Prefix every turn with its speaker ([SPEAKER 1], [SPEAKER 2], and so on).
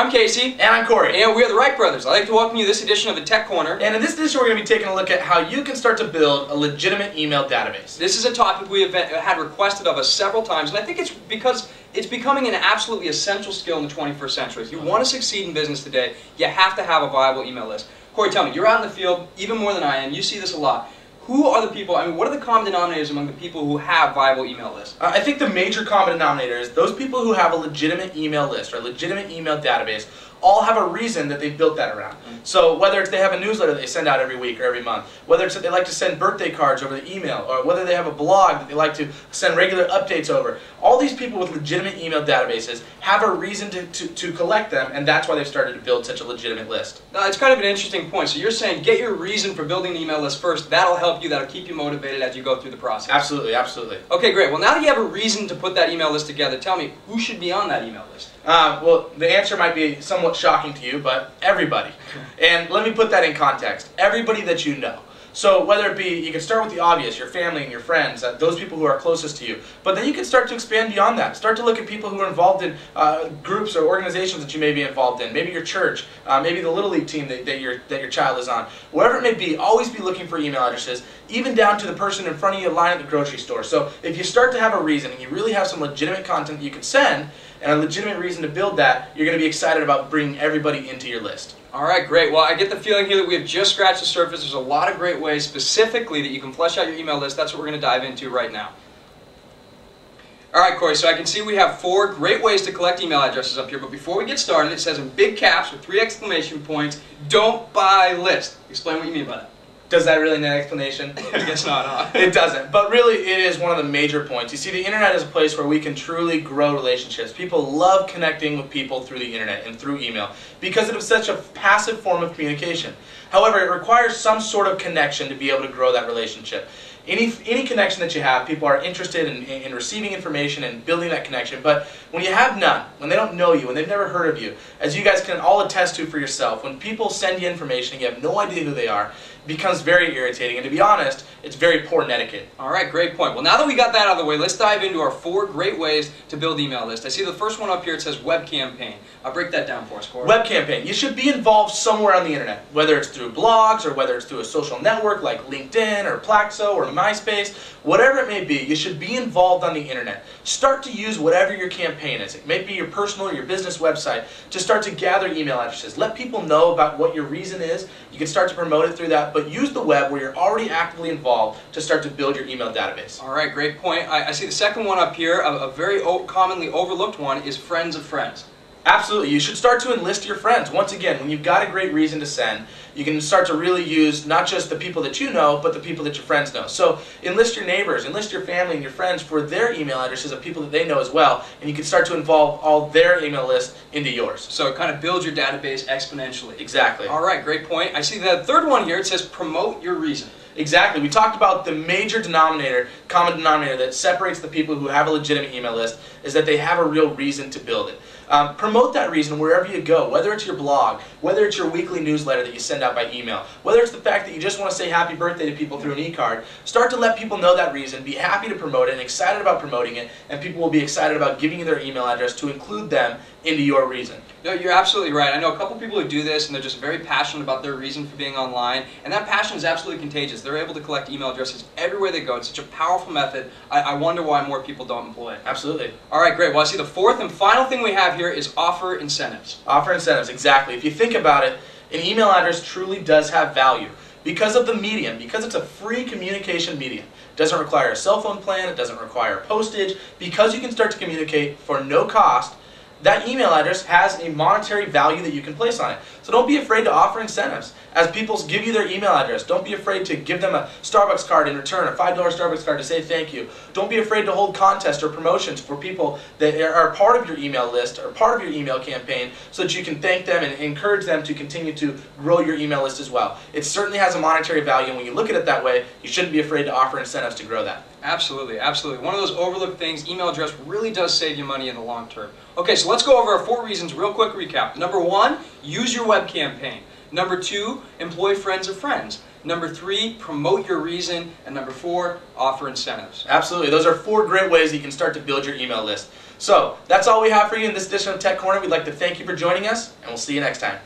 [SPEAKER 1] I'm Casey.
[SPEAKER 2] And I'm Corey.
[SPEAKER 1] And we are the Wright Brothers. I'd like to welcome you to this edition of the Tech Corner.
[SPEAKER 2] And in this edition we're going to be taking a look at how you can start to build a legitimate email database.
[SPEAKER 1] This is a topic we have had requested of us several times, and I think it's because it's becoming an absolutely essential skill in the 21st century. If you want to succeed in business today, you have to have a viable email list. Corey, tell me, you're out in the field even more than I am. You see this a lot. Who are the people, what are the common denominators among the people who have viable email lists?
[SPEAKER 2] I think the major common denominator is those people who have a legitimate email list or a legitimate email database all have a reason that they've built that around. So whether it's they have a newsletter that they send out every week or every month, whether it's that they like to send birthday cards over the email, or whether they have a blog that they like to send regular updates over, all these people with legitimate email databases have a reason to collect them, and that's why they've started to build such a legitimate list.
[SPEAKER 1] It's kind of an interesting point. So you're saying get your reason for building an email list first. That'll help you. That'll keep you motivated as you go through the process.
[SPEAKER 2] Absolutely, absolutely.
[SPEAKER 1] Okay, great. Well, now that you have a reason to put that email list together, tell me, who should be on that email list?
[SPEAKER 2] Well, the answer might be somewhat shocking to you, but everybody. And let me put that in context. Everybody that you know. So whether it be, you can start with the obvious, your family and your friends, those people who are closest to you. But then you can start to expand beyond that. Start to look at people who are involved in groups or organizations that you may be involved in. Maybe your church, maybe the Little League team that your child is on. Wherever it may be, always be looking for email addresses, even down to the person in front of you in line at the grocery store. So if you start to have a reason and you really have some legitimate content that you can send, and a legitimate reason to build that, you're going to be excited about bringing everybody into your list.
[SPEAKER 1] Alright, great. Well, I get the feeling here that we have just scratched the surface. There's a lot of great ways specifically that you can flesh out your email list. That's what we're going to dive into right now. Alright, Corey, so I can see we have 4 great ways to collect email addresses up here, but before we get started, it says in big caps with 3 exclamation points, "Don't buy list." Explain what you mean by that.
[SPEAKER 2] Does that really need an explanation?
[SPEAKER 1] I guess not, huh?
[SPEAKER 2] It doesn't. But really, it is one of the major points. You see, the internet is a place where we can truly grow relationships. People love connecting with people through the internet and through email because it is such a passive form of communication. However, it requires some sort of connection to be able to grow that relationship. Any connection that you have, people are interested in receiving information and building that connection. But when you have none, when they don't know you, when they've never heard of you, as you guys can all attest to for yourself, when people send you information and you have no idea who they are, it becomes very irritating. And to be honest, it's very poor etiquette.
[SPEAKER 1] Alright, great point. Well, now that we got that out of the way, let's dive into our 4 great ways to build email lists. I see the first one up here, it says web campaign. I'll break that down for us, Corey.
[SPEAKER 2] Web campaign. You should be involved somewhere on the internet, whether it's through blogs or whether it's through a social network like LinkedIn or Plaxo or MySpace, whatever it may be, you should be involved on the internet. Start to use whatever your campaign is. It may be your personal or your business website to start to gather email addresses. Let people know about what your reason is. You can start to promote it through that, but use the web where you're already actively involved to start to build your email database.
[SPEAKER 1] Alright, great point. I see the second one up here, a very commonly overlooked one, is friends of friends.
[SPEAKER 2] Absolutely. You should start to enlist your friends. Once again, when you've got a great reason to send, you can start to really use not just the people that you know, but the people that your friends know. So enlist your neighbors, enlist your family and your friends for their email addresses of people that they know as well, and you can start to involve all their email lists into yours.
[SPEAKER 1] So it kind of builds your database exponentially.
[SPEAKER 2] Exactly.
[SPEAKER 1] Alright, great point. I see the third one here, it says promote your reason.
[SPEAKER 2] Exactly. We talked about the major denominator, common denominator that separates the people who have a legitimate email list is that they have a real reason to build it. Promote that reason wherever you go, whether it's your blog, whether it's your weekly newsletter that you send out by email, whether it's the fact that you just want to say happy birthday to people through an e-card. Start to let people know that reason, be happy to promote it and excited about promoting it, and people will be excited about giving you their email address to include them into your reason.
[SPEAKER 1] No, you're absolutely right. I know a couple people who do this and they're just very passionate about their reason for being online, and that passion is absolutely contagious. They're able to collect email addresses everywhere they go. It's such a powerful method. I wonder why more people don't employ it.
[SPEAKER 2] Absolutely.
[SPEAKER 1] Alright, great. Well, I see the fourth and final thing we have here is offer incentives.
[SPEAKER 2] Offer incentives, exactly. If you think about it, an email address truly does have value. Because of the medium, because it's a free communication medium. It doesn't require a cell phone plan, it doesn't require postage. Because you can start to communicate for no cost, that email address has a monetary value that you can place on it. So don't be afraid to offer incentives. As people give you their email address, don't be afraid to give them a Starbucks card in return, a $5 Starbucks card to say thank you. Don't be afraid to hold contests or promotions for people that are part of your email list or part of your email campaign so that you can thank them and encourage them to continue to grow your email list as well. It certainly has a monetary value, and when you look at it that way, you shouldn't be afraid to offer incentives to grow that.
[SPEAKER 1] Absolutely, absolutely. One of those overlooked things, email address really does save you money in the long term. Okay, so let's go over our 4 reasons, real quick recap. Number 1, use your web campaign. Number 2, employ friends of friends. Number 3, promote your reason. And number 4, offer incentives.
[SPEAKER 2] Absolutely. Those are 4 great ways you can start to build your email list. So that's all we have for you in this edition of Tech Corner. We'd like to thank you for joining us, and we'll see you next time.